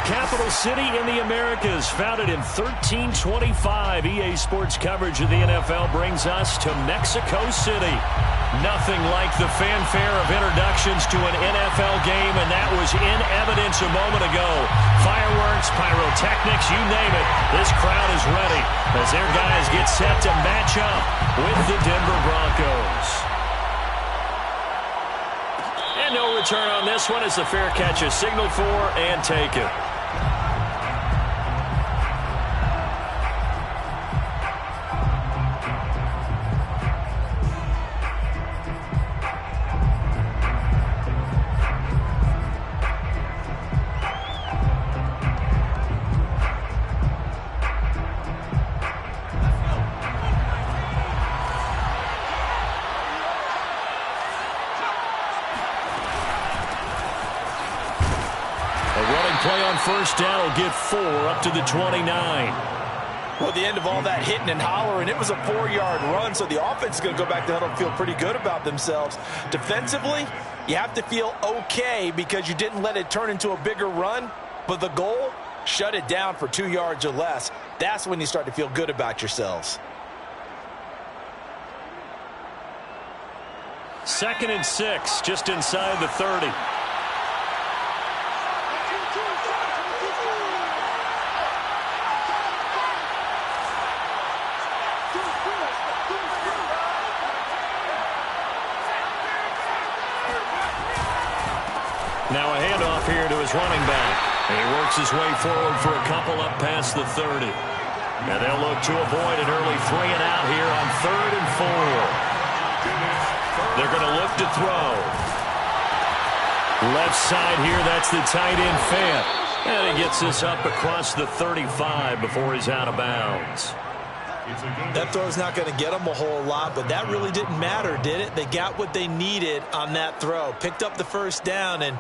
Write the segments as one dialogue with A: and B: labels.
A: capital city in the Americas. Founded in 1325, EA Sports coverage of the NFL brings us to Mexico City. Nothing like the fanfare of introductions to an NFL game, and that was in evidence a moment ago. Fireworks, pyrotechnics, you name it. This crowd is ready as their guys get set to match up with the Denver Broncos. And no return on this one as the fair catch is signaled for and taken. First down will get 4 up to the 29.
B: Well, the end of all that hitting and hollering, it was a 4-yard run, so the offense is going to go back to huddle and feel pretty good about themselves. Defensively, you have to feel okay because you didn't let it turn into a bigger run, but the goal, shut it down for 2 yards or less. That's when you start to feel good about yourselves.
A: 2nd and 6, just inside the 30. Now a handoff here to his running back. And he works his way forward for a couple up past the 30. And they'll look to avoid an early 3 and out here on 3rd and 4. They're going to look to throw. Left side here, that's the tight end Fant. And he gets this up across the 35 before he's out of bounds.
B: That throw's not going to get them a whole lot, but that really didn't matter, did it? They got what they needed on that throw. Picked up the first down, and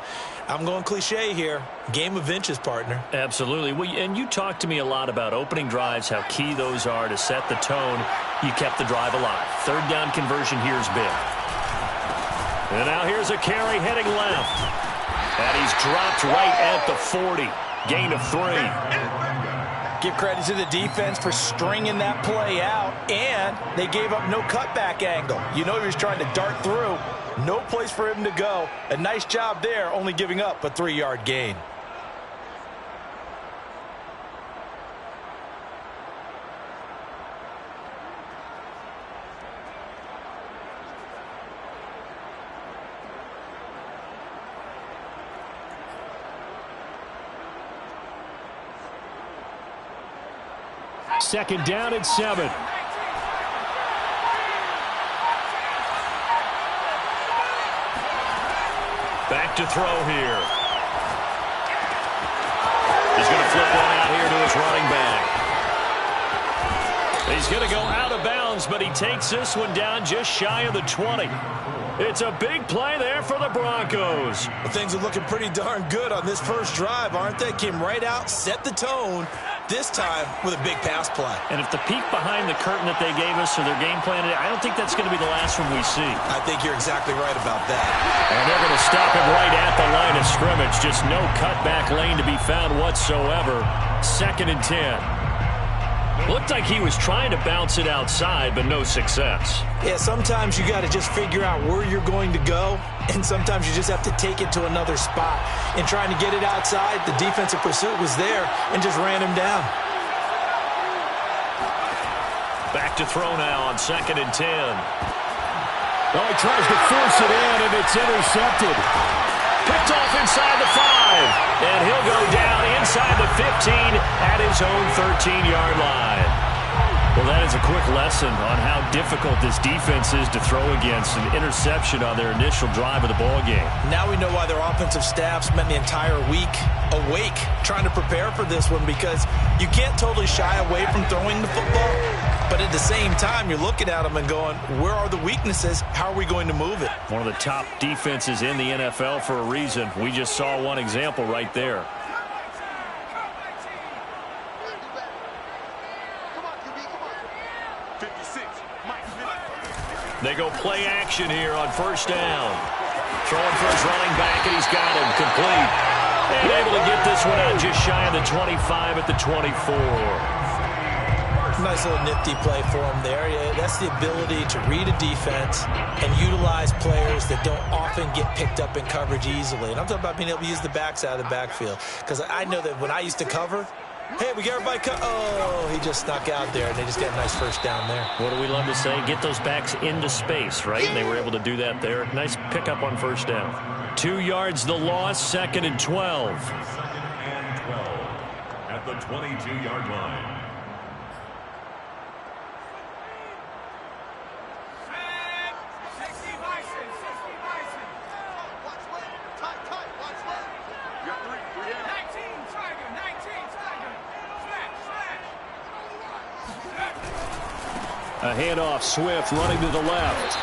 B: I'm going cliche here. Game of inches, partner.
A: Absolutely. Well, and you talked to me a lot about opening drives, how key those are to set the tone. You kept the drive alive. 3rd down conversion here is big. And now here's a carry heading left. And he's dropped right at the 40. Gain of 3.
B: Give credit to the defense for stringing that play out, and they gave up no cutback angle. You know he was trying to dart through. No place for him to go. A nice job there, only giving up a 3-yard gain.
A: Second down and 7. Back to throw here. He's going to flip one out here to his running back. He's going to go out of bounds, but he takes this one down just shy of the 20. It's a big play there for the Broncos.
B: Well, things are looking pretty darn good on this first drive, aren't they? Came right out, set the tone, this time with a big pass play.
A: And if the peek behind the curtain that they gave us or their game plan, I don't think that's going to be the last one we see.
B: I think you're exactly right about that.
A: And they're going to stop him right at the line of scrimmage. Just no cutback lane to be found whatsoever. 2nd and 10. Looked like he was trying to bounce it outside, but no success.
B: Yeah, sometimes you got to just figure out where you're going to go, and sometimes you just have to take it to another spot. In trying to get it outside, the defensive pursuit was there and just ran him down.
A: Back to throw now on 2nd and 10. Oh, he tries to force it in, and it's intercepted. Picked off inside the 5, and he'll go down inside the 15 at his own 13-yard line. Well, that is a quick lesson on how difficult this defense is to throw against. An interception on their initial drive of the ball game.
B: Now we know why their offensive staff spent the entire week awake trying to prepare for this one, because you can't totally shy away from throwing the football. But at the same time, you're looking at them and going, where are the weaknesses? How are we going to move it?
A: One of the top defenses in the NFL for a reason. We just saw one example right there. They go play action here on 1st down. Throwing for his running back, and he's got him complete. And able to get this one out just shy of the 25 at the 24.
B: Nice little nifty play for him there. Yeah, that's the ability to read a defense and utilize players that don't often get picked up in coverage easily. And I'm talking about being able to use the backs out of the backfield. Because I know that when I used to cover, hey, we get everybody oh, he just snuck out there, and they just got a nice first down there.
A: What do we love to say? Get those backs into space, right? And they were able to do that there. Nice pickup on first down. 2 yards the loss, 2nd and 12.
C: 2nd and 12 at the 22-yard line.
A: A handoff, Swift running to the left.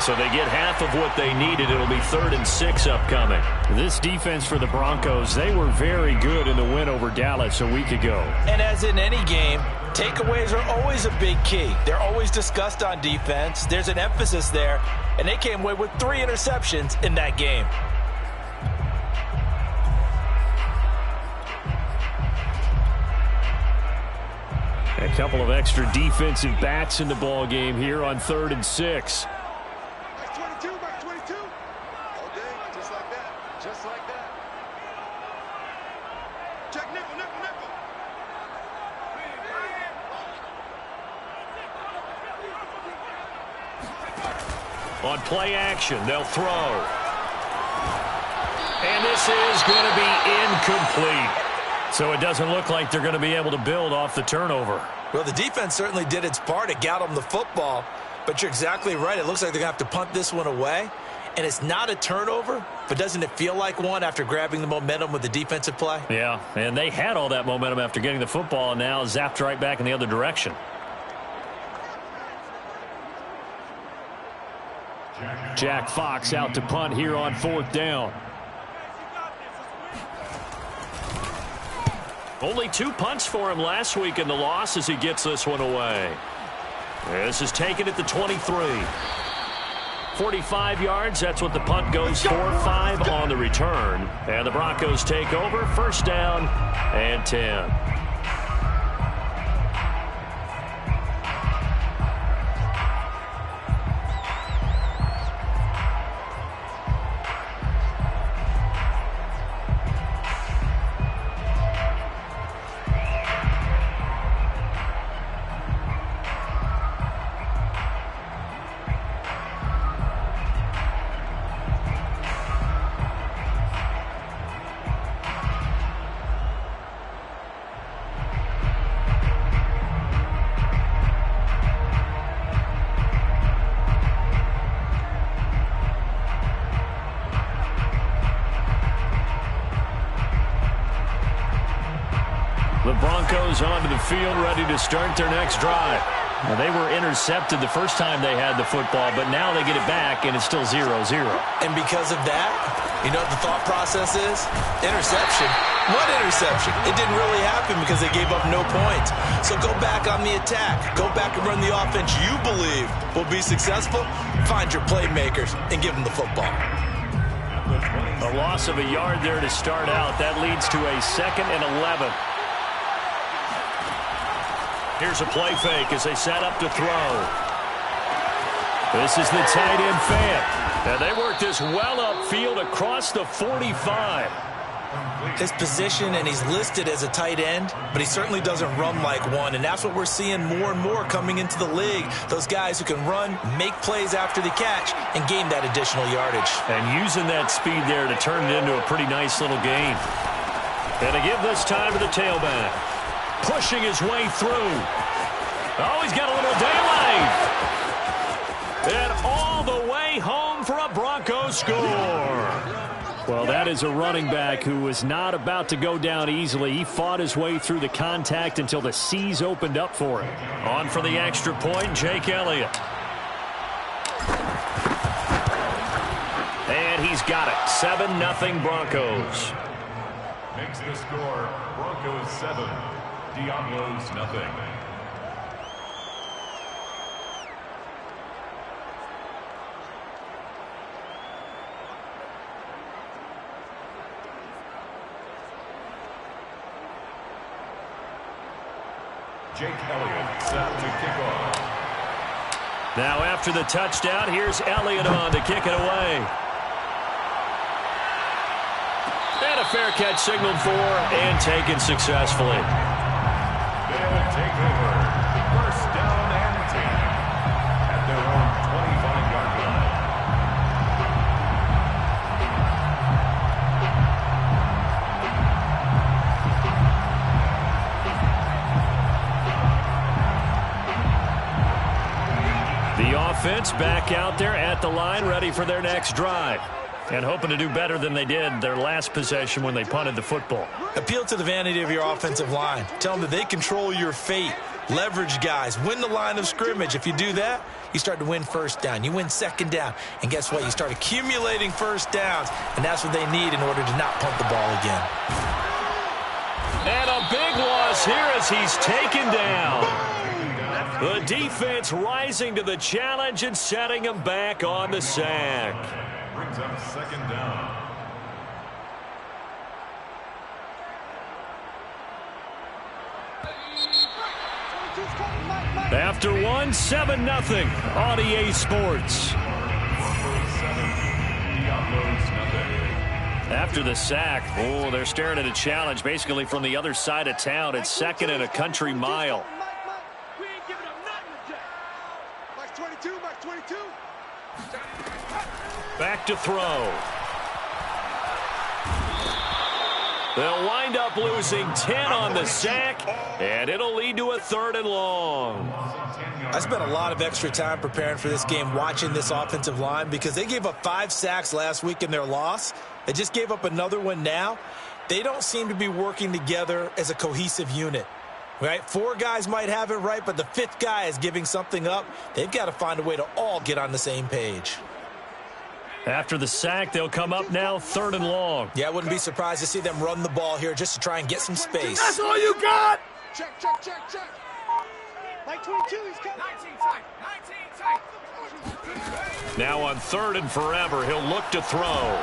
A: So they get half of what they needed. It'll be 3rd and 6 upcoming. This defense for the Broncos, they were very good in the win over Dallas a week ago.
B: And as in any game, takeaways are always a big key. They're always discussed on defense. There's an emphasis there, and they came away with 3 interceptions in that game.
A: A couple of extra defensive backs in the ball game here on 3rd and 6.
D: Back 22, back 22. All day, just like that, just like that. Check nickel, nickel, nickel.
A: On play action, they'll throw. And this is going to be incomplete. So it doesn't look like they're going to be able to build off the turnover.
B: Well, the defense certainly did its part. It got them the football. But you're exactly right. It looks like they're going to have to punt this one away. And it's not a turnover, but doesn't it feel like one after grabbing the momentum with the defensive play?
A: Yeah, and they had all that momentum after getting the football and now zapped right back in the other direction. Jack Fox out to punt here on 4th down. Only 2 punts for him last week in the loss as he gets this one away. This is taken at the 23. 45 yards, that's what the punt goes for. 5 on the return. And the Broncos take over. 1st down and 10. The Broncos onto the field, ready to start their next drive. Now, they were intercepted the first time they had the football, but now they get it back, and it's still 0-0.
B: And because of that, you know what the thought process is? Interception. What interception? It didn't really happen because they gave up no points. So go back on the attack. Go back and run the offense you believe will be successful. Find your playmakers and give them the football.
A: A loss of a yard there to start out. That leads to a 2nd and 11. Here's a play fake as they set up to throw. This is the tight end fan. And they work this well upfield across the 45.
B: His position, and he's listed as a tight end, but he certainly doesn't run like one. And that's what we're seeing more and more coming into the league. Those guys who can run, make plays after the catch, and gain that additional yardage.
A: And using that speed there to turn it into a pretty nice little gain. And to give this time to the tailback. Pushing his way through. Oh, he's got a little daylight. And all the way home for a Broncos score. Well, that is a running back who was not about to go down easily. He fought his way through the contact until the seas opened up for him. On for the extra point, Jake Elliott. And he's got it. 7-0 Broncos.
C: Makes the score Broncos 7, Diablos 0. Jake Elliott set to kick off.
A: Now after the touchdown, here's Elliott on to kick it away. And a fair catch signaled for and taken successfully.
C: They'll take over. First down and 10 at their own 25-yard line.
A: The offense back out there at the line, ready for their next drive. And hoping to do better than they did their last possession when they punted the football.
B: Appeal to the vanity of your offensive line. Tell them that they control your fate. Leverage guys. Win the line of scrimmage. If you do that, you start to win first down. You win second down. And guess what? You start accumulating first downs. And that's what they need in order to not punt the ball again.
A: And a big loss here as he's taken down. The defense rising to the challenge and setting him back on the sack.
C: Brings up second down.
A: After one, 7-0 on EA Sports. After the sack, oh, they're staring at a challenge basically from the other side of town. It's second and a country mile.
D: We ain't giving up nothing today. Max 22, Max 22.
A: Back to throw. They'll wind up losing 10 on the sack, and it'll lead to a 3rd and long.
B: I spent a lot of extra time preparing for this game watching this offensive line because they gave up 5 sacks last week in their loss. They just gave up another one now. They don't seem to be working together as a cohesive unit. Right? 4 guys might have it right, but the 5th guy is giving something up. They've got to find a way to all get on the same page.
A: After the sack, they'll come up now 3rd and long.
B: Yeah, I wouldn't be surprised to see them run the ball here just to try and get some space.
D: That's all you got! Check, check, check, check. Like 22, he's coming. 19 tight, 19 tight.
A: Now on 3rd and forever, he'll look to throw.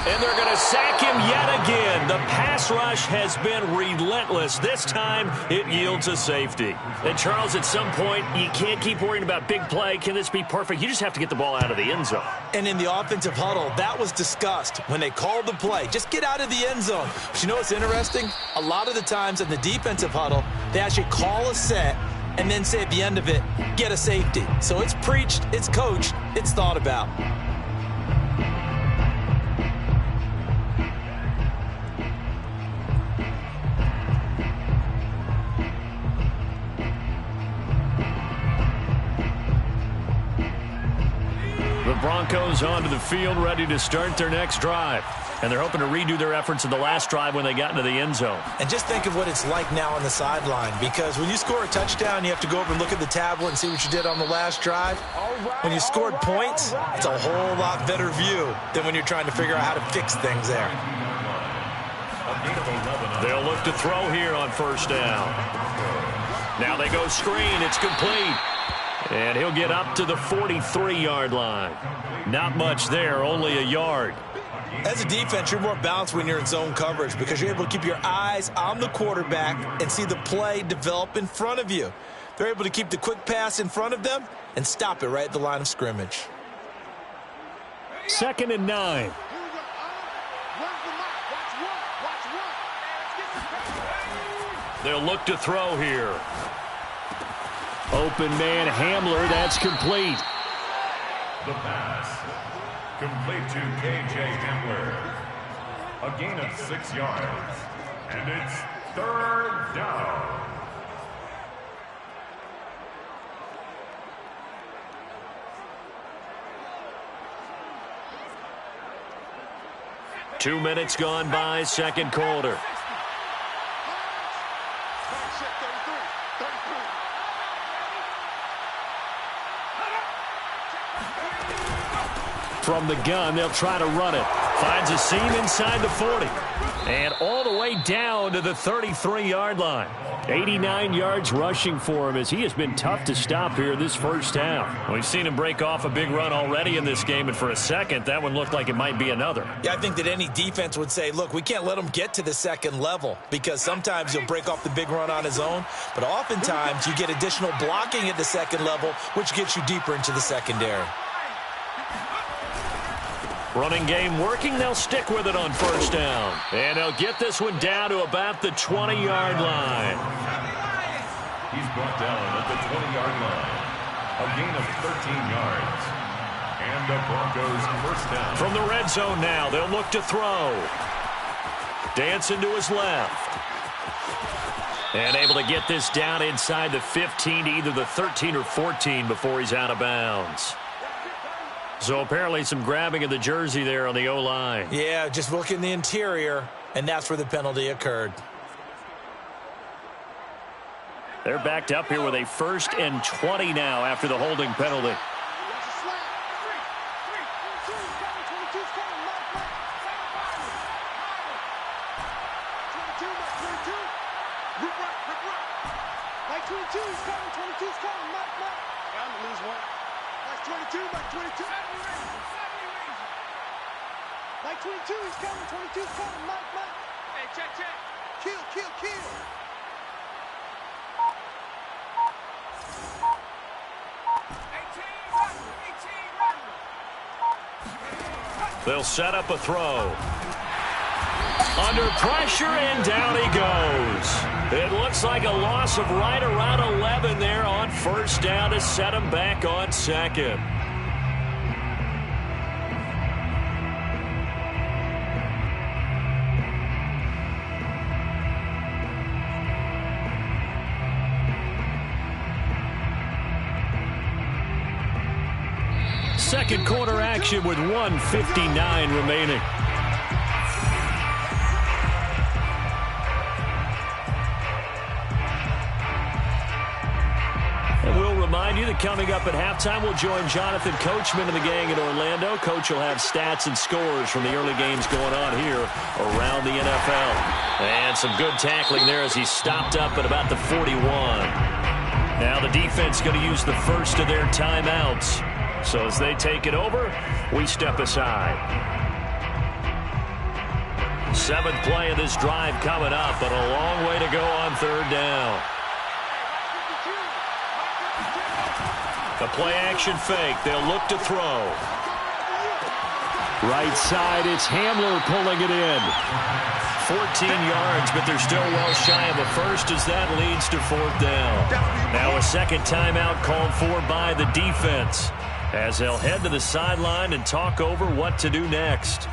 A: And they're going to sack him yet again. The pass rush has been relentless. This time, it yields a safety. And, Charles, at some point, you can't keep worrying about big play. Can this be perfect? You just have to get the ball out of the end zone.
B: And in the offensive huddle, that was discussed when they called the play. Just get out of the end zone. But you know what's interesting? A lot of the times in the defensive huddle, they actually call a set and then say at the end of it, get a safety. So it's preached, it's coached, it's thought about.
A: The Broncos onto the field, ready to start their next drive. And they're hoping to redo their efforts in the last drive when they got into the end zone.
B: And just think of what it's like now on the sideline, because when you score a touchdown, you have to go over and look at the tablet and see what you did on the last drive. When you scored points, it's a whole lot better view than when you're trying to figure out how to fix things there.
A: They'll look to throw here on 1st down. Now they go screen. It's complete. And he'll get up to the 43-yard line. Not much there, only a yard.
B: As a defense, you're more balanced when you're in zone coverage because you're able to keep your eyes on the quarterback and see the play develop in front of you. They're able to keep the quick pass in front of them and stop it right at the line of scrimmage.
A: 2nd and 9. They'll look to throw here. Open man Hamler, that's complete.
C: The pass. Complete to K.J. Hamler. A gain of 6 yards. And it's 3rd down.
A: Two minutes gone by, 2nd quarter. From the gun, they'll try to run it. Finds a seam inside the 40. And all the way down to the 33-yard line. 89 yards rushing for him as he has been tough to stop here this first half. We've seen him break off a big run already in this game, and for a second, that one looked like it might be another.
B: Yeah, I think that any defense would say, look, we can't let him get to the second level because sometimes he'll break off the big run on his own, but oftentimes you get additional blocking at the second level, which gets you deeper into the secondary.
A: Running game working. They'll stick with it on first down. And they'll get this one down to about the 20-yard line.
C: He's brought down at the 20-yard line. A gain of 13 yards. And the Broncos first down.
A: From the red zone now, they'll look to throw. Dancing to his left. And able to get this down inside the 15 to either the 13 or 14 before he's out of bounds. So apparently some grabbing of the jersey there on the O-line.
B: Yeah, just look in the interior, and that's where the penalty occurred.
A: They're backed up here with a 1st and 20 now after the holding penalty.
D: Mike 22, he's coming. 22's coming. Mike. Hey, check. Kill.
A: They'll set up a throw. Under pressure, and down he goes. It looks like a loss of right around 11 there on first down to set him back on second. Second quarter action with 1:59 remaining. And we'll remind you that coming up at halftime, we'll join Jonathan Coachman and the gang in Orlando. Coach will have stats and scores from the early games going on here around the NFL. And some good tackling there as he stopped up at about the 41. Now the defense going to use the first of their timeouts. So as they take it over, we step aside. 7th play of this drive coming up, but a long way to go on third down. A play-action fake. They'll look to throw. Right side, it's Hamler pulling it in. 14 yards, but they're still well shy of a first as that leads to 4th down. Now a second timeout called for by the defense, as they'll head to the sideline and talk over what to do next.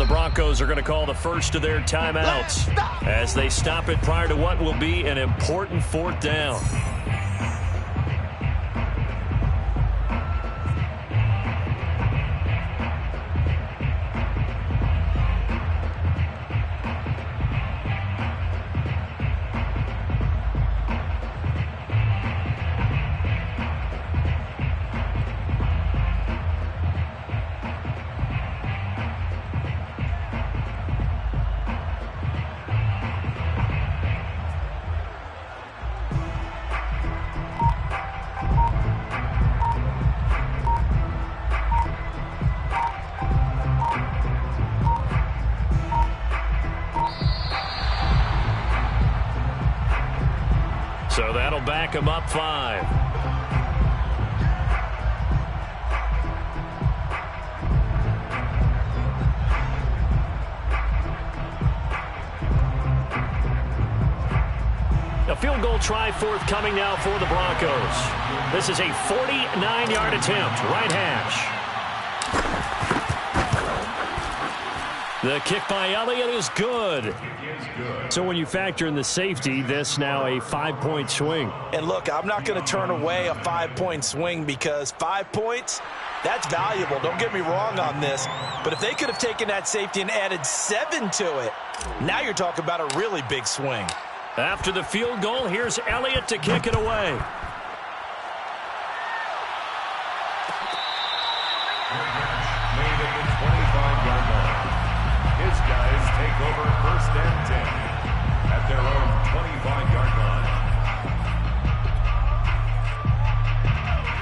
A: Broncos are going to call the first of their timeouts as they stop it prior to what will be an important 4th down. So that'll back him up 5. A field goal try forthcoming now for the Broncos. This is a 49-yard attempt, right hash. The kick by Elliott is good. So when you factor in the safety, this now a 5-point swing.
B: And look, I'm not going to turn away a 5-point swing because 5 points, that's valuable. Don't get me wrong on this. But if they could have taken that safety and added 7 to it, now you're talking about a really big swing.
A: After the field goal, here's Elliott to kick it away.
C: Made at the 25-yard line. His guys take over 1st and 10 at their own 25-yard line.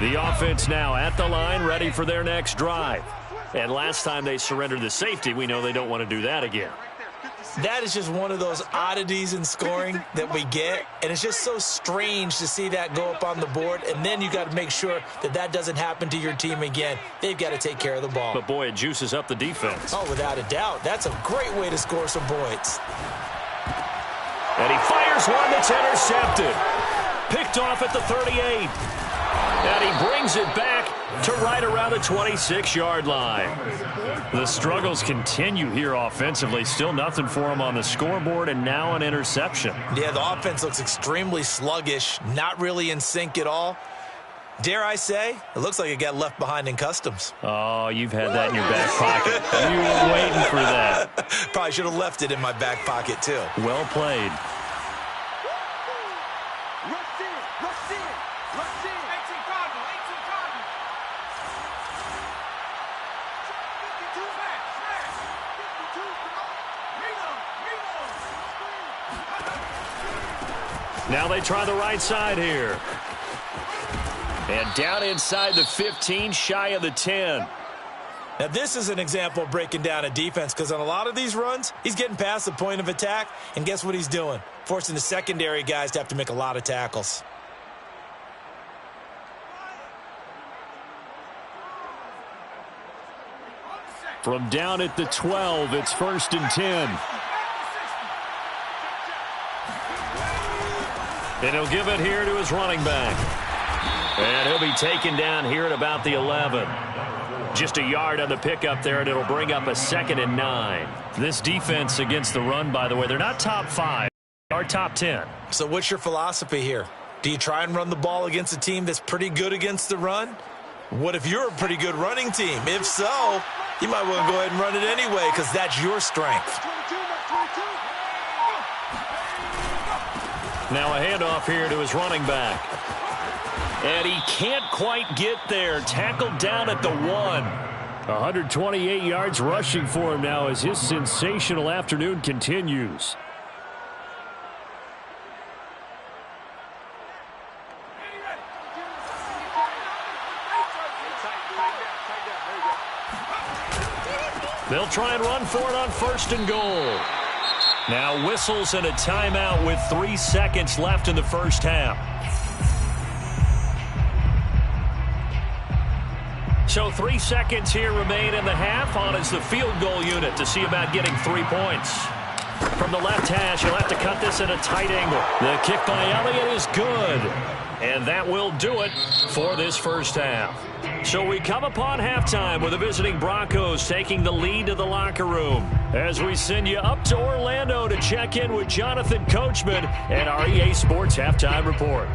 A: The offense now at the line, ready for their next drive. And last time they surrendered the safety, we know they don't want to do that again.
B: That is just one of those oddities in scoring that we get, and it's just so strange to see that go up on the board, and then you got to make sure that that doesn't happen to your team again. They've got to take care of the ball.
A: But, boy, it juices up the defense.
B: Oh, without a doubt. That's a great way to score some points.
A: And he fires one that's intercepted. Picked off at the 38. And he brings it back to right around the 26-yard line. The struggles continue here offensively. Still nothing for him on the scoreboard, and now an interception.
B: Yeah, the offense looks extremely sluggish, not really in sync at all. Dare I say, it looks like it got left behind in customs.
A: Oh, you've had that in your back pocket. You were waiting for that.
B: Probably should have left it in my back pocket, too.
A: Well played. Now they try the right side here. And down inside the 15, shy of the 10.
B: Now, this is an example of breaking down a defense because on a lot of these runs, he's getting past the point of attack, and guess what he's doing? Forcing the secondary guys to have to make a lot of tackles.
A: From down at the 12, it's 1st and 10. And he'll give it here to his running back. And he'll be taken down here at about the 11. Just a yard on the pickup there, and it'll bring up a 2nd and 9. This defense against the run, by the way, they're not top 5. They are top 10.
B: So what's your philosophy here? Do you try and run the ball against a team that's pretty good against the run? What if you're a pretty good running team? If so, you might want to go ahead and run it anyway because that's your strength.
A: Now a handoff here to his running back. And he can't quite get there. Tackled down at the 1. 128 yards rushing for him now as his sensational afternoon continues. They'll try and run for it on 1st and goal. Now whistles and a timeout with 3 seconds left in the first half. So 3 seconds here remain in the half. On is the field goal unit to see about getting 3 points. From the left hash, he'll have to cut this at a tight angle. The kick by Elliott is good. And that will do it for this first half. So we come upon halftime with the visiting Broncos taking the lead to the locker room as we send you up to Orlando to check in with Jonathan Coachman and our EA Sports Halftime Report.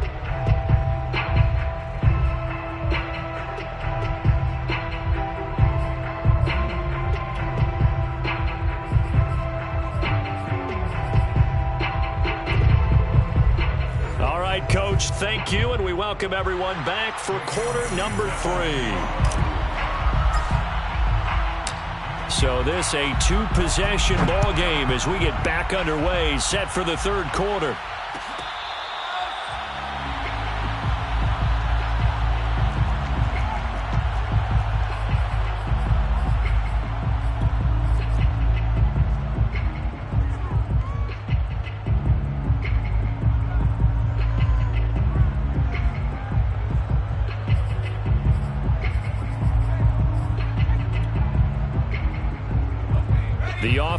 A: Coach, thank you, and we welcome everyone back for quarter number 3. So this a 2-possession ball game as we get back underway, set for the 3rd quarter.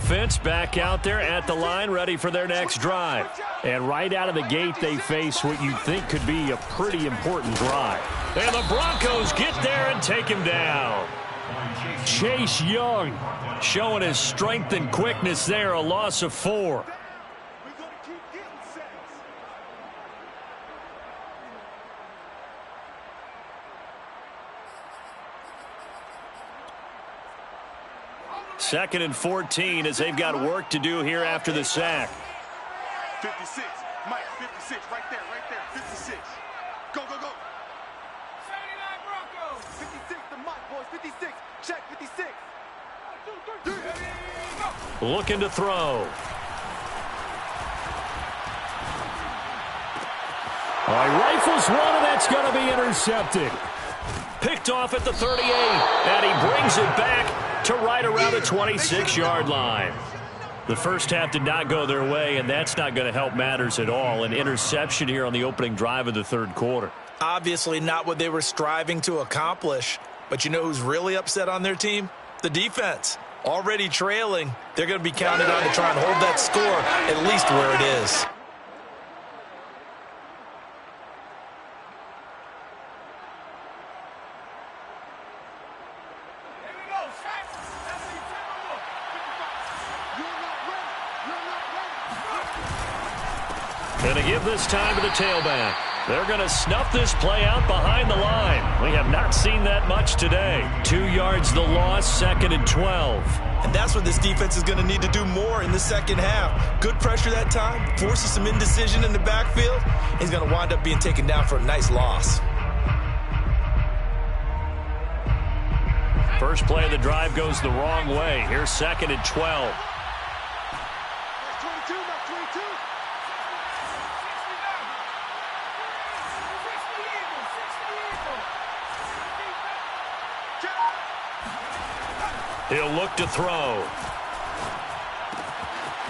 A: offense back out there at the line, ready for their next drive. And right out of the gate, they face what you think could be a pretty important drive. And the Broncos get there and take him down. Chase Young showing his strength and quickness there, a loss of 4. Second and 14 as they've got work to do here after the sack.
D: 56, Mike, 56, right there, 56. Go, go, go. 79 Broncos. 56 to Mike, boys, 56. Check, 56. 1, 2, 3.
A: Looking to throw. Rifles one, and that's going to be intercepted. Picked off at the 38, and he brings it back to right around the 26-yard line. The first half did not go their way, and that's not going to help matters at all. An interception here on the opening drive of the third quarter.
B: Obviously not what they were striving to accomplish. But you know who's really upset on their team? The defense. Already trailing. They're going to be counted on to try and hold that score at least where it is.
A: Going to give this time to the tailback. They're going to snuff this play out behind the line. We have not seen that much today. 2 yards the loss, second and 12.
B: And that's what this defense is going to need to do more in the second half. Good pressure that time, forces some indecision in the backfield. He's going to wind up being taken down for a nice loss.
A: First play of the drive goes the wrong way. Here's second and 12. He'll look to throw.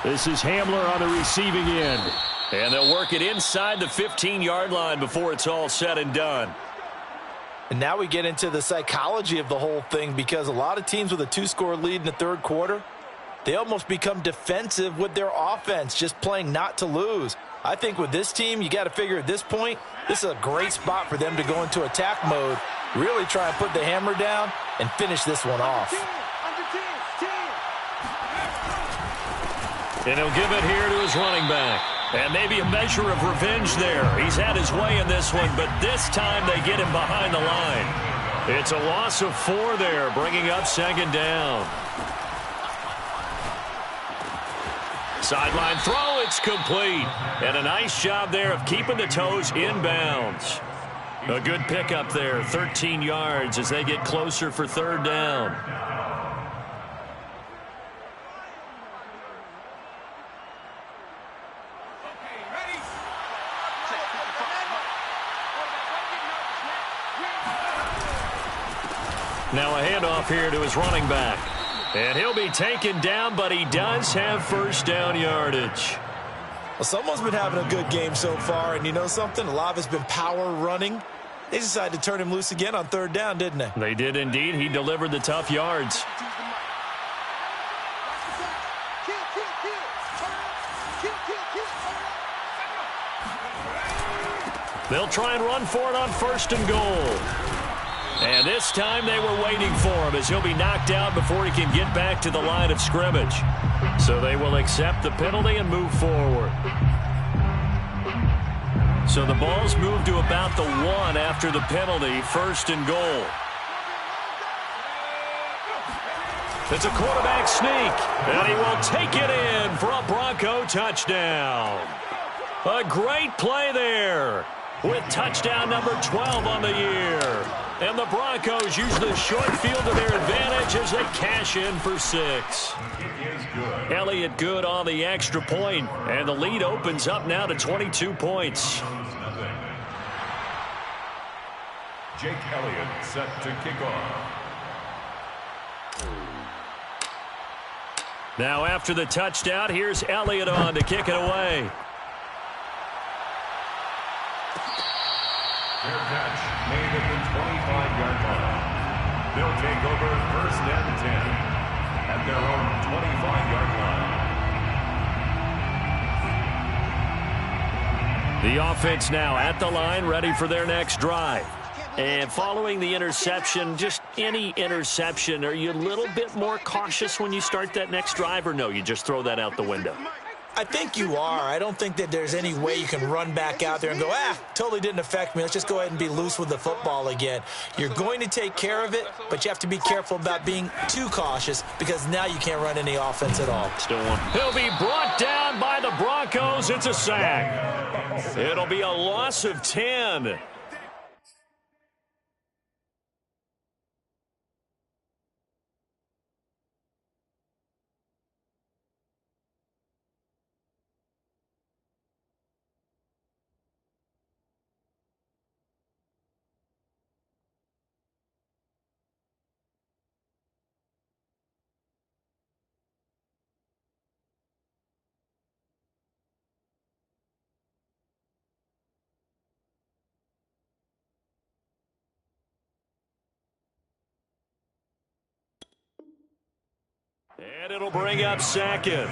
A: This is Hamler on the receiving end. And they'll work it inside the 15-yard line before it's all said and done.
B: And now we get into the psychology of the whole thing, because a lot of teams with a 2-score lead in the third quarter, they almost become defensive with their offense, just playing not to lose. I think with this team, you got to figure at this point, this is a great spot for them to go into attack mode, really try and put the hammer down and finish this one off.
A: And he'll give it here to his running back. And maybe a measure of revenge there. He's had his way in this one, but this time they get him behind the line. It's a loss of 4 there, bringing up second down. Sideline throw, it's complete. And a nice job there of keeping the toes inbounds. A good pickup there, 13 yards as they get closer for third down. Now a handoff here to his running back. And he'll be taken down, but he does have first down yardage.
B: Well, someone's been having a good game so far, and you know something? A lot of it's been power running. They decided to turn him loose again on third down, didn't they?
A: They did indeed. He delivered the tough yards. They'll try and run for it on first and goal. And this time they were waiting for him as he'll be knocked out before he can get back to the line of scrimmage. So they will accept the penalty and move forward. So the ball's moved to about the 1 after the penalty, first and goal. It's a quarterback sneak, and he will take it in for a Bronco touchdown. A great play there with touchdown number 12 on the year. And the Broncos use the short field to their advantage as they cash in for 6. Elliott good on the extra point, and the lead opens up now to 22 points.
C: Jake Elliott set to kick off.
A: Now after the touchdown, here's Elliott on to kick it away.
C: Their catch made at the 25-yard line. They'll take over first and 10 at their own 25-yard line.
A: The offense now at the line, ready for their next drive. And following the interception, just any interception, are you a little bit more cautious when you start that next drive, or no, you just throw that out the window?
B: I think you are. I don't think that there's any way you can run back out there and go, totally didn't affect me. Let's just go ahead and be loose with the football again. You're going to take care of it, but you have to be careful about being too cautious because now you can't run any offense at all.
A: Still one. He'll be brought down by the Broncos. It's a sack. It'll be a loss of 10. And it'll bring up second.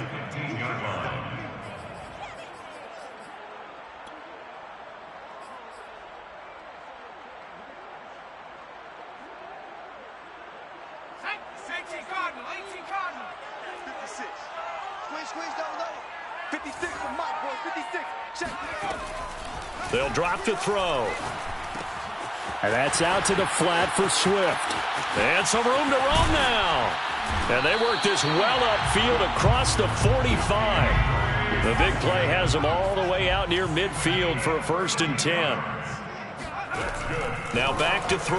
A: They'll drop to throw. And that's out to the flat for Swift. And some room to roam now. And they work this well upfield across the 45. The big play has them all the way out near midfield for a 1st and 10. Now back to throw.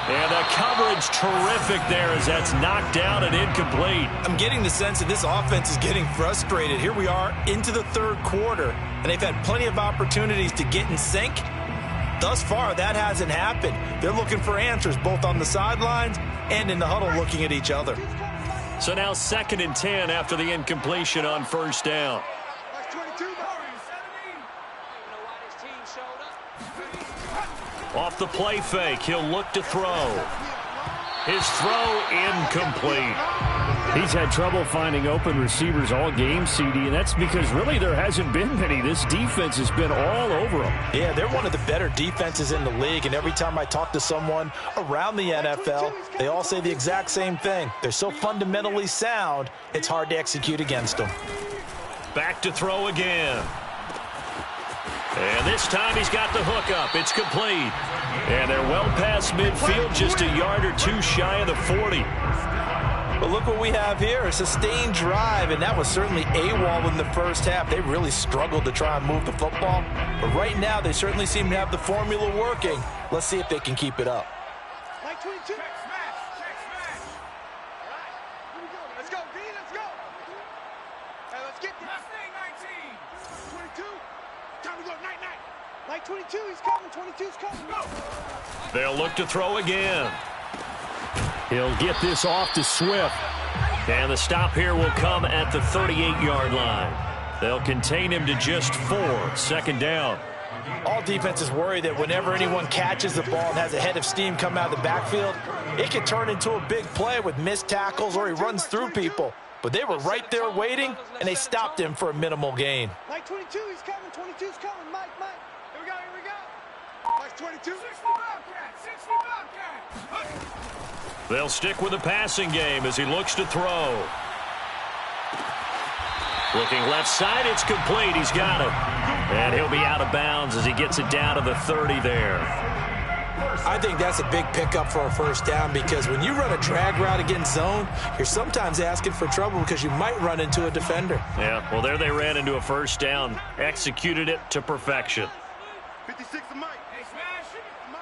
A: And the coverage terrific there as that's knocked down and incomplete.
B: I'm getting the sense that this offense is getting frustrated. Here we are into the 3rd quarter, and they've had plenty of opportunities to get in sync. Thus far, that hasn't happened. They're looking for answers both on the sidelines and in the huddle looking at each other.
A: So now 2nd and 10 after the incompletion on 1st down. Off the play fake, he'll look to throw. His throw incomplete. He's had trouble finding open receivers all game, CD, and that's because really there hasn't been many. This defense has been all over them.
B: Yeah, they're one of the better defenses in the league, and every time I talk to someone around the NFL, they all say the exact same thing. They're so fundamentally sound, it's hard to execute against them.
A: Back to throw again. And this time he's got the hook up. It's complete. And they're well past midfield, just a yard or two shy of the 40.
B: But look what we have here, a sustained drive, and that was certainly AWOL in the first half. They really struggled to try and move the football. But right now, they certainly seem to have the formula working. Let's see if they can keep it up.
D: Like 22. Check smash. Check smash. All right. Here we go. Let's go, B. Let's go. Hey, let's get this. 19. 22. Time to go. Night, night. Like 22. He's coming. 22's coming. Go.
A: They'll look to throw again. He'll get this off to Swift. And the stop here will come at the 38-yard line. They'll contain him to just 4. 2nd down.
B: All defenses worry that whenever anyone catches the ball and has a head of steam come out of the backfield, it can turn into a big play with missed tackles or he runs through people. But they were right there waiting, and they stopped him for a minimal gain.
D: Like 22, he's coming. 22's coming. Mike. Here we go. Here we go. Like 22. 60 Bobcat. 60 Bobcat.
A: They'll stick with the passing game as he looks to throw. Looking left side, it's complete. He's got it. And he'll be out of bounds as he gets it down to the 30 there.
B: I think that's a big pickup for a 1st down because when you run a drag route against zone, you're sometimes asking for trouble because you might run into a defender.
A: Yeah, well, there they ran into a 1st down. Executed it to perfection.
D: 56 to Mike. Hey, smash. Mike.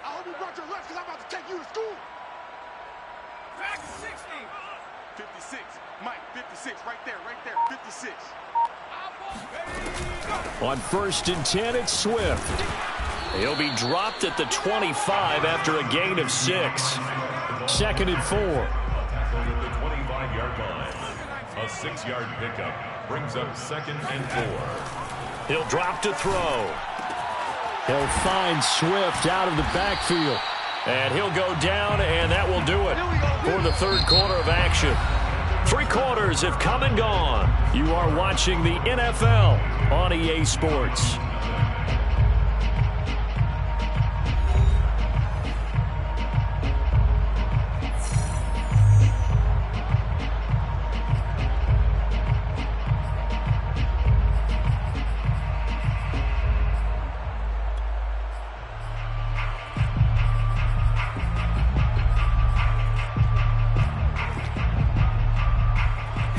D: I hope you brought your lunch because I'm about to take you to school. Back 60. 56. Mike, 56. Right there. 56.
A: On 1st and 10, it's Swift. He'll be dropped at the 25 after a gain of 6. 2nd and 4.
C: At the 25-yard line, a 6-yard pickup brings up 2nd and 4.
A: He'll drop to throw. He'll find Swift out of the backfield. And he'll go down, and that will do it. for the third quarter of action. 3 quarters have come and gone. You are watching the NFL on EA Sports.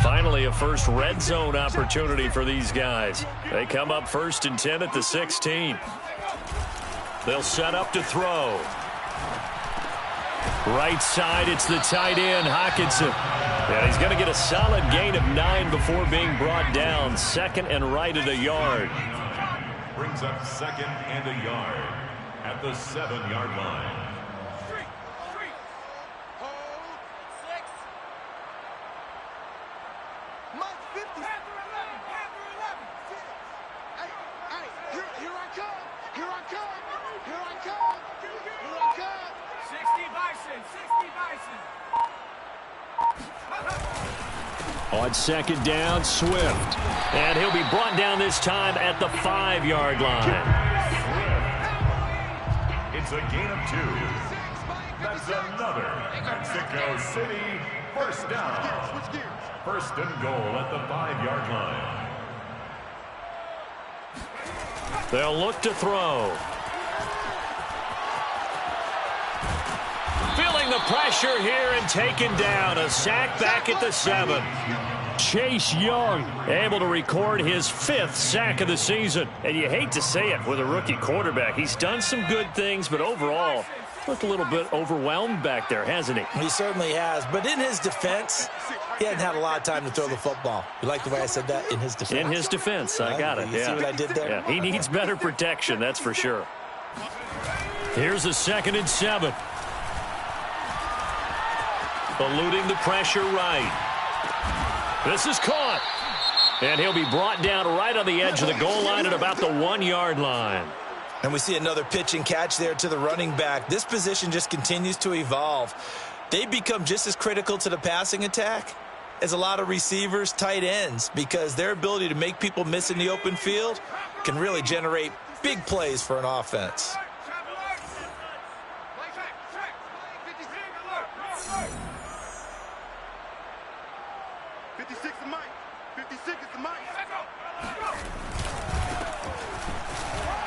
A: Finally, a first red zone opportunity for these guys. They come up 1st and 10 at the 16. They'll set up to throw. Right side, it's the tight end, Hockenson. Yeah, he's going to get a solid gain of 9 before being brought down. 2nd and right at a yard.
C: Brings up 2nd and a yard at the 7-yard line.
A: On 2nd down, Swift. And he'll be brought down this time at the 5-yard line.
C: It's a gain of 2. That's another Mexico City first down. 1st and goal at the 5-yard line.
A: They'll look to throw. Feeling the pressure here and taken down. A sack back at the 7. Chase Young able to record his 5th sack of the season. And you hate to say it with a rookie quarterback. He's done some good things, but overall looked a little bit overwhelmed back there, hasn't he?
B: He certainly has. But in his defense, he hadn't had a lot of time to throw the football. You like the way I said that? In his defense?
A: In his defense. I got it.
B: You see what I did there?
A: Yeah, he needs better protection, that's for sure. Here's a 2nd and 7. Eluding the pressure right. This is caught. And he'll be brought down right on the edge of the goal line at about the 1-yard line.
B: And we see another pitch and catch there to the running back. This position just continues to evolve. They become just as critical to the passing attack as a lot of receivers, tight ends, because their ability to make people miss in the open field can really generate big plays for an offense.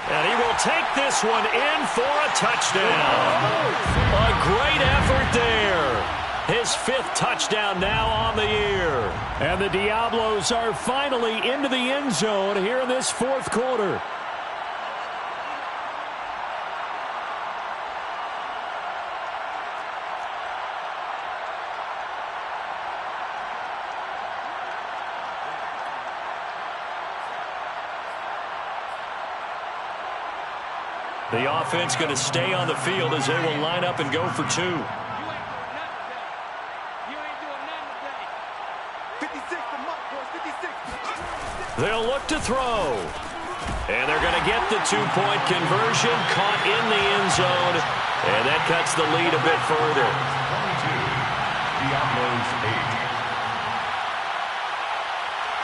A: And he will take this one in for a touchdown. A great effort there. His 5th touchdown now on the year. And the Diablos are finally into the end zone here in this 4th quarter. The offense going to stay on the field as they will line up and go for 2. They'll look to throw. And they're going to get the 2-point conversion, caught in the end zone. And that cuts the lead a bit further.
C: 22, Diablos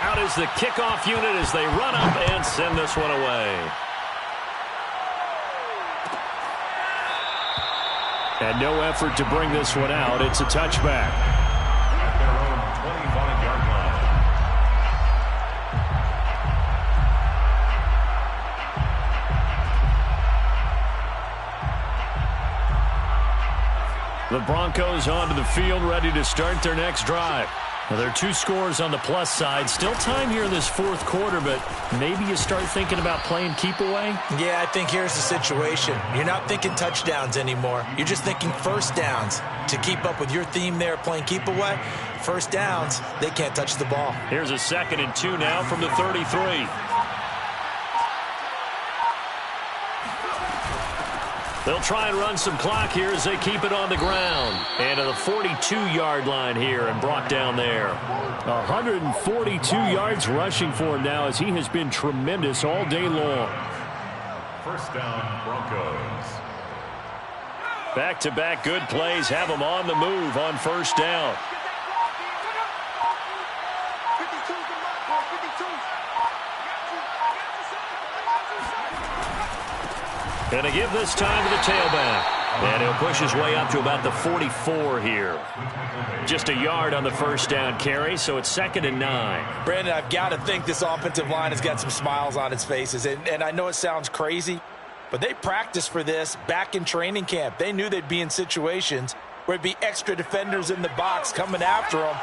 C: 8.
A: Out is the kickoff unit as they run up and send this one away. And no effort to bring this one out. It's a touchback.
C: At their own 25-yard line.
A: The Broncos onto the field, ready to start their next drive. Well, there are 2 scores on the plus side. Still time here in this 4th quarter, but maybe you start thinking about playing keep away?
B: Yeah, I think here's the situation. You're not thinking touchdowns anymore. You're just thinking first downs. To keep up with your theme there, playing keep away, first downs, they can't touch the ball.
A: Here's a 2nd and 2 now from the 33. They'll try and run some clock here as they keep it on the ground. And to the 42-yard line here and brought down there. 142 yards rushing for him now as he has been tremendous all day long.
C: First down, Broncos.
A: Back-to-back good plays have them on the move on first down.
D: 52's the mark, boy. 52.
A: Going to give this time to the tailback. And he'll push his way up to about the 44 here. Just a yard on the first down carry, so it's 2nd and 9.
B: Brandon, I've got to think this offensive line has got some smiles on its faces. And I know it sounds crazy, but they practiced for this back in training camp. They knew they'd be in situations where it'd be extra defenders in the box coming after them,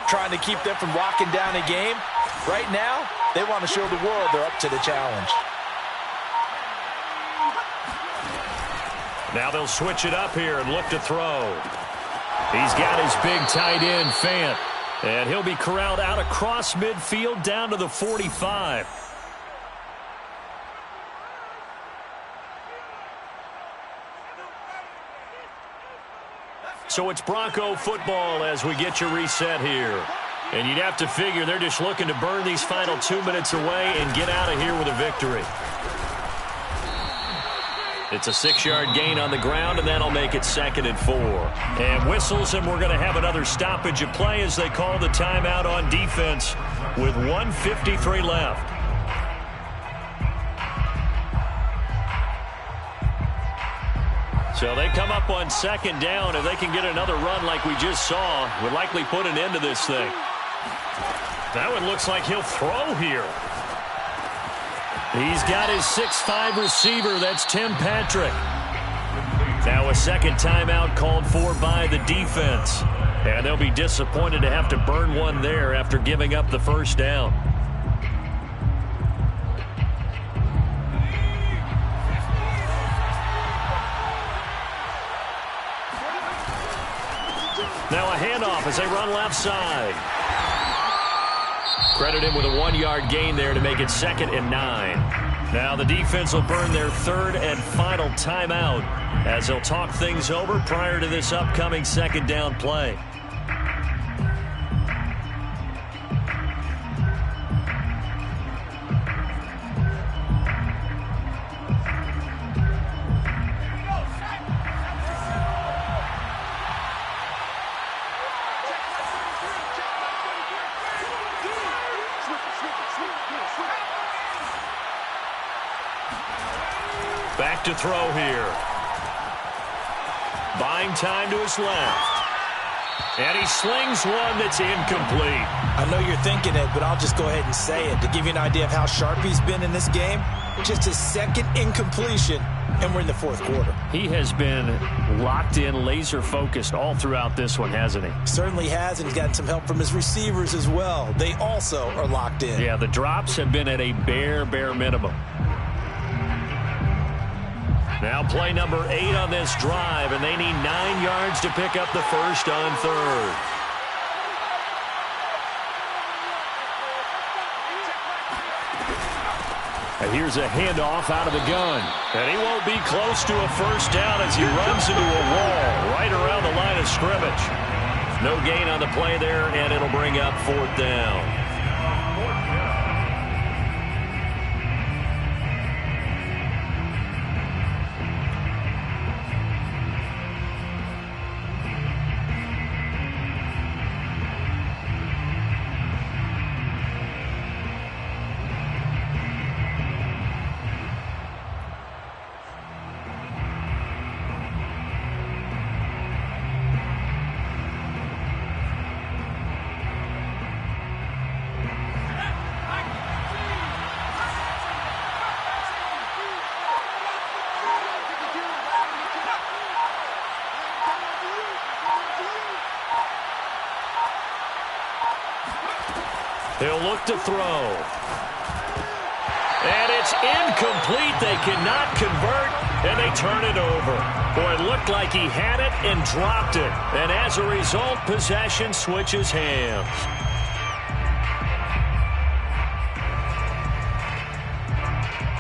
B: trying to keep them from locking down a game. Right now, they want to show the world they're up to the challenge.
A: Now they'll switch it up here and look to throw. He's got his big tight end, Fant. And he'll be corralled out across midfield down to the 45. So it's Bronco football as we get you reset here. And you'd have to figure they're just looking to burn these final 2 minutes away and get out of here with a victory. It's a 6-yard gain on the ground, and that'll make it 2nd and 4. And whistles, and we're going to have another stoppage of play as they call the timeout on defense with 1:53 left. So they come up on 2nd down. If they can get another run like we just saw, would likely put an end to this thing. That one looks like he'll throw here. He's got his 6'5" receiver. That's Tim Patrick. Now a second timeout called for by the defense. And they'll be disappointed to have to burn one there after giving up the first down. Now a handoff as they run left side. Credit him with a 1-yard gain there to make it 2nd and 9. Now the defense will burn their 3rd and final timeout as they'll talk things over prior to this upcoming 2nd down play. Back to throw here. Buying time to his left. And he slings one that's incomplete.
B: I know you're thinking it, but I'll just go ahead and say it. To give you an idea of how sharp he's been in this game, just his 2nd incompletion, and we're in the 4th quarter.
A: He has been locked in, laser-focused all throughout this one, hasn't he?
B: Certainly has, and he's gotten some help from his receivers as well. They also are locked in.
A: Yeah, the drops have been at a bare minimum. Now play number 8 on this drive, and they need 9 yards to pick up the first on 3rd. And here's a handoff out of the gun. And he won't be close to a first down as he runs into a wall right around the line of scrimmage. No gain on the play there, and it'll bring up 4th down. He'll look to throw. And it's incomplete. They cannot convert, and they turn it over. Boy, it looked like he had it and dropped it. And as a result, possession switches hands.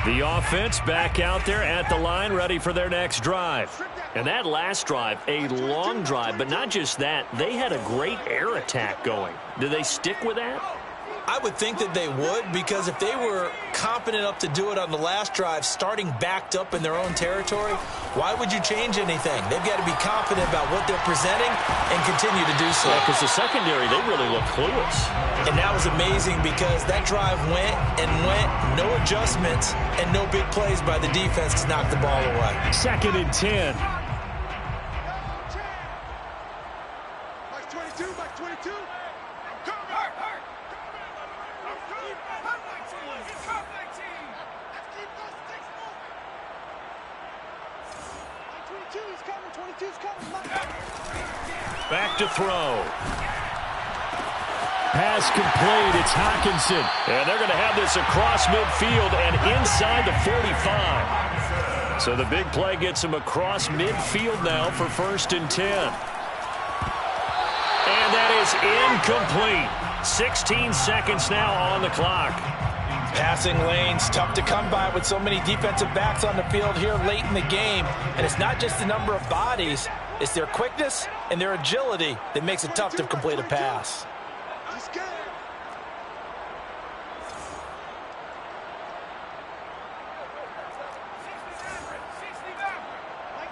A: The offense back out there at the line, ready for their next drive. And that last drive, a long drive, but not just that. They had a great air attack going. Do they stick with that?
B: I would think that they would, because if they were confident enough to do it on the last drive, starting backed up in their own territory, why would you change anything? They've got to be confident about what they're presenting and continue to do so.
A: Yeah, because the secondary, they really look clueless.
B: And that was amazing because that drive went and went, no adjustments, and no big plays by the defense to knock the ball away.
A: 2nd and 10.
D: Mike 22, Mike 22.
A: Back to throw. Pass complete. It's Hockenson. And they're going to have this across midfield and inside the 45. So the big play gets him across midfield now for 1st and 10. And that is incomplete. 16 seconds now on the clock.
B: Passing lanes, tough to come by with so many defensive backs on the field here late in the game. And it's not just the number of bodies, it's their quickness and their agility that makes it tough to complete a pass.
D: Mike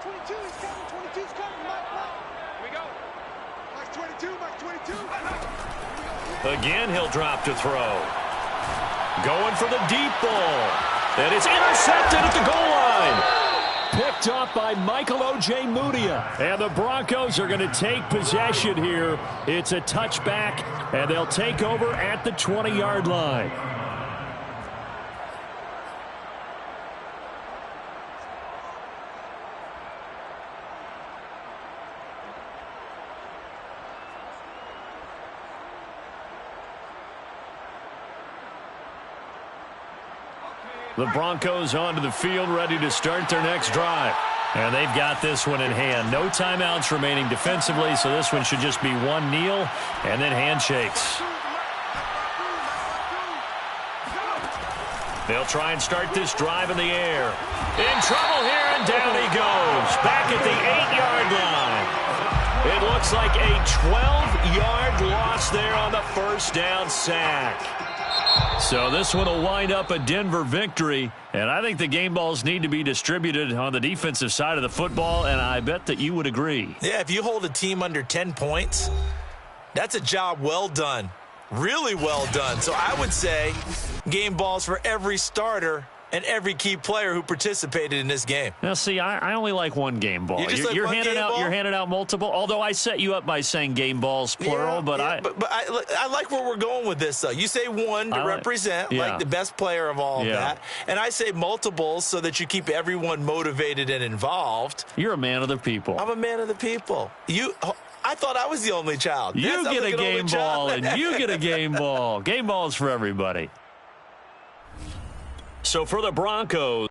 D: 22, he's coming. 22's coming. Mike. Here we go. Mike 22, Mike 22.
A: Again, he'll drop to throw. Going for the deep ball. And it's intercepted at the goal line. Picked up by Michael O.J. Mudia. And the Broncos are going to take possession here. It's a touchback, and they'll take over at the 20-yard line. The Broncos onto the field, ready to start their next drive. And they've got this one in hand. No timeouts remaining defensively, so this one should just be one kneel and then handshakes. They'll try and start this drive in the air. In trouble here, and down he goes. Back at the 8-yard line. It looks like a 12-yard loss there on the first down sack. So this one will wind up a Denver victory, and I think the game balls need to be distributed on the defensive side of the football, and I bet that you would agree.
B: Yeah, if you hold a team under 10 points, that's a job well done. Really well done. So I would say game balls for every starter and every key player who participated in this game.
A: Now, see, I only like one game ball. You're handing out multiple. Although I set you up by saying game balls plural, but
B: I like where we're going with this. Though you say one to represent like the best player of all of that, and I say multiples so that you keep everyone motivated and involved.
A: You're a man of the people.
B: I'm a man of the people. I thought I was the only child.
A: You get a game ball, and you get a game ball. Game balls for everybody. So for the Broncos,